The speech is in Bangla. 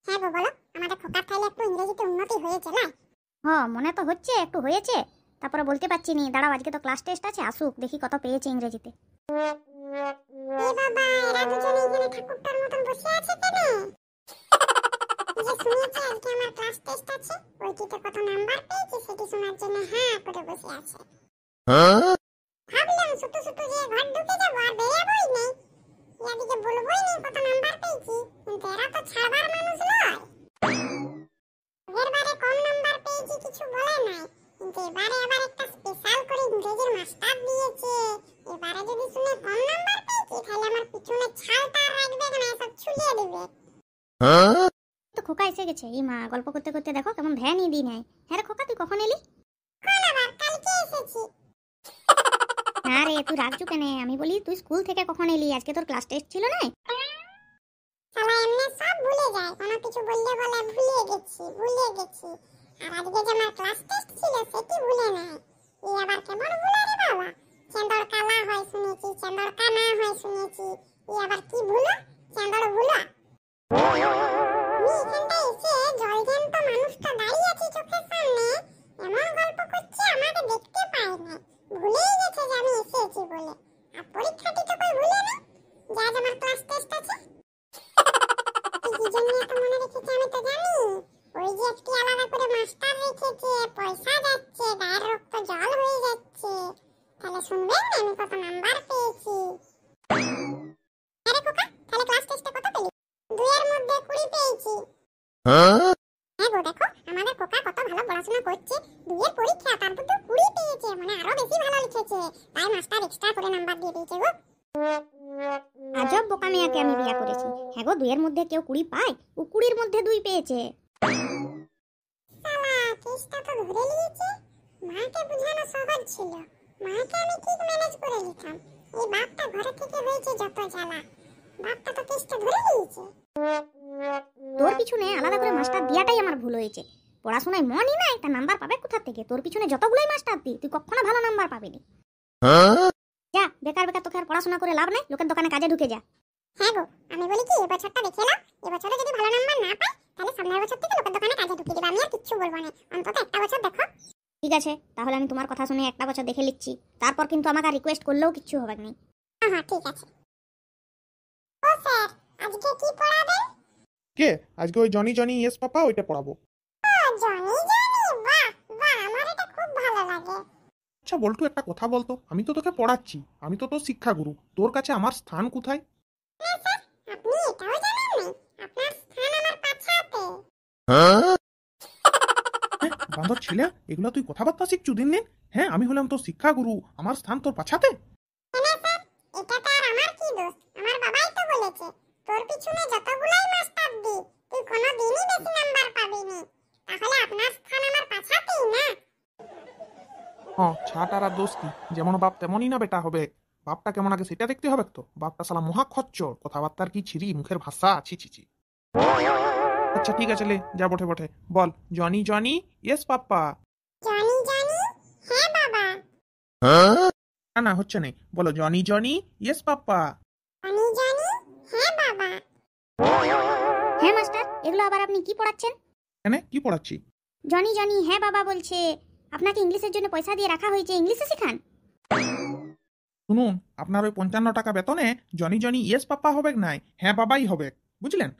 হ্যাঁ গো বলো, আমাদের খোকার তাহলে একটু ইংরেজিতে উন্নতি হয়েছে না? মনে তো হচ্ছে একটু হয়েছে। তারপরে বলতে পারছি নি, দাঁড়াও আজকে তো ক্লাস টেস্ট আছে, আসুক দেখি কত পেয়েছে ইংরেজিতে। এ বাবা, এরা দুজনে এখানে ঠাকুরটার মতন বসে আছে কেন? যে শুনেছি আজকে আমার ক্লাস টেস্ট আছে, ওইটিতে কত নাম্বার পেয়েছি সেটি শোনার জন্য হ্যাঁ করে বসে আছে। ভাবলাম ছোট ছোট যে ঘর ঢুকে যাবো আর বেরোবোই নেই, এদিকে বলবোই নেই কত নাম্বার পেয়েছি, কিন্তু এরা তো ছাড়বার মানুষ নয়। এবারে কম নাম্বার পেয়েছি কিছু বলে নাই, কিন্তু এবারে আবার একটা স্পেশাল করে ইংরেজির মাস্টার দিয়েছে। এবারে যদি শুনে কম নাম্বার পেয়েছি তাহলে আমার পিছনে ছালটা রাখবে না, সব ছুলিয়ে দিবে। তো খোকা এসে গেছে। এই মা, গল্প করতে করতে দেখো কেমন ধ্যানই দিই নাই। হ্যাঁ রে খোকা, তুই কখন এলি? কোন আবার কালকে এসেছি। না রে, তুই রাখছু কেন? আমি বলি তুই স্কুল থেকে কখন এলি? আজকে তোর ক্লাস টেস্ট ছিল না? শালা এমনি সব ভুলে যায়, কোনো কিছু বললে বলে ভুলে গেছি। আর আজকে যে আমার ক্লাস টেস্ট ছিল সেটি ভুলে নাই। এই আবার কেমন ভুলা রে বাবা? চাঁদর কালা হয় শুনেছি, চাঁদর কানা হয় শুনেছি, এই আবার কি ভুলা? চাঁদর ভুলা। আমি এখানটায় এসে জলজ্যান্ত মানুষটা দাঁড়িয়ে আছে চোখের সামনে, এমন গল্প করছে আমাকে দেখতে পায় না, ভুলেই গেছে যে আমি এসেছি বলে। আর পরীক্ষাটি তো কই ভুলে না, যে আজ আমার ক্লাস টেস্ট আছে। কি জন্য এত মনে রেখেছে আমি তো জানি। ওই যে একটি আলাদা করে মাস্টার রেখেছে, পয়সা যাচ্ছে, গায়ের রক্ত জল হয়ে যাচ্ছে। তাহলে শুনবেন আমি কত নাম্বার পেয়েছি। আরে খোকা, তাহলে ক্লাস টেস্টে কত পেলি? 2 এর মধ্যে 20 পেয়েছি। হ্যাঁ গো, দেখো আমাদের খোকা কত ভালো পড়াশোনা করছে। 2 এর পরীক্ষা, তার মধ্যে 20 পেয়েছে, মানে আরো বেশি ভালো লিখেছে। তাই মাস্টার এক্সট্রা করে নাম্বার দিয়ে দিয়েছে গো। আজব বোকা মেয়াকে আমি বিয়া করেছি। হ্যাঁ গো, 2 এর মধ্যে কেউ 20 পায়? ও 20 এর মধ্যে 2 পেয়েছে। শালা কেসটা তো ধরে নিয়েছে। মাকে বোঝানো সহজ ছিল, মাকে আমি ঠিক ম্যানেজ করে নিতাম। এই বাপটা ঘরে থেকে হয়েছে যত জ্বালা, বাপটা তো কেসটা ধরে নিয়েছে। তোর পিছনে আলাদা করে মাস্টার দিয়াটাই আমার ভুল হয়েছে। পড়াশোনায় মনই নাই, তা নাম্বার পাবে কোথা থেকে? তোর পিছনে যতগুলোই মাস্টার দিই, তুই কখনো ভালো নাম্বার পাবিনি। যা, বেকার বেকার তোকে আর পড়াশোনা করে লাভ নেই, লোকের দোকানে কাজে ঢুকে যা। হ্যাঁ গো, আমি বলি কি এবছরটা দেখে নাও, এবছরে যদি ভালো নাম্বার না পাই তাহলে সামনের বছর থেকে লোকের দোকানে কাজে ঢুকিয়ে দেব। আমি আর কিচ্ছু বলবো না, অন্তত একটা বছর দেখো। ঠিক আছে, তাহলে আমি তোমার কথা শুনে একটা বছর দেখে নিচ্ছি, তারপর কিন্তু আমাকে রিকোয়েস্ট করলেও কিচ্ছু হবে না। হ্যাঁ ঠিক আছে। ও স্যার, আজকে কি পড়াবেন? কে আজকে ওই জনি জনি ইয়েস পাপা ওইটা পড়াবো। জনি বাহ বাহ, আমার এটা খুব ভালো লাগে। আচ্ছা বল্টু, একটা কথা বলতো, আমি তো তোকে পড়াচ্ছি, আমি তো তোর শিক্ষাগুরু, তোর কাছে আমার স্থান কোথায়? না স্যার, আপনি এটাও জানেন না, আপনার স্থান আমার পাছাতে। বান্দর ছেলে, এগুলো তুই কথাবার্তা শিখছু দিন দিন। হ্যাঁ, আমি হলাম তোর শিক্ষাগুরু, আমার স্থান তোর পাছাতে? না স্যার, এটাতে আর আমার কি দোষ? আমার বাবাই তো বলেছে তোর পিছনে যতগুলাই মাস্টার দি তুই কোনোদিনই বেশি নাম্বার পাবি না, তাহলে আপনার স্থান আমার পাছাতেই না। হ্যাঁ, ছাটার আর দোষ কি? যেমন বাপ তেমনই না বেটা হবে। বাপটা কেমন আগে সেটা দেখতে হবে তো। বাপটা শালা মহা খচ্চর, কথাবার্তার কি ছিরি, মুখের ভাষা ছি ছি ছি। আচ্ছা ঠিক আছে, লে যা বটে বটে বল। Johnny Johnny yes papa. Johnny Johnny হ্যাঁ বাবা। না না, হচ্ছে নেই, বলো Johnny Johnny yes papa. Johnny Johnny হ্যাঁ বাবা। হ্যাঁ মাস্টার, এগুলো আবার আপনি কি পড়াচ্ছেন? কেন, কি পড়াচ্ছি? জনি জনি হ্যাঁ বাবা বলছে। আপনাকে ইংলিশের জন্য পয়সা দিয়ে রাখা হয়েছে, ইংলিশে শেখান। শুনুন, আপনার ওই 55 টাকা বেতনে জনি জনি ইয়েস পাপ্পা হবে নাই, হ্যাঁ বাবাই হবে, বুঝলেন?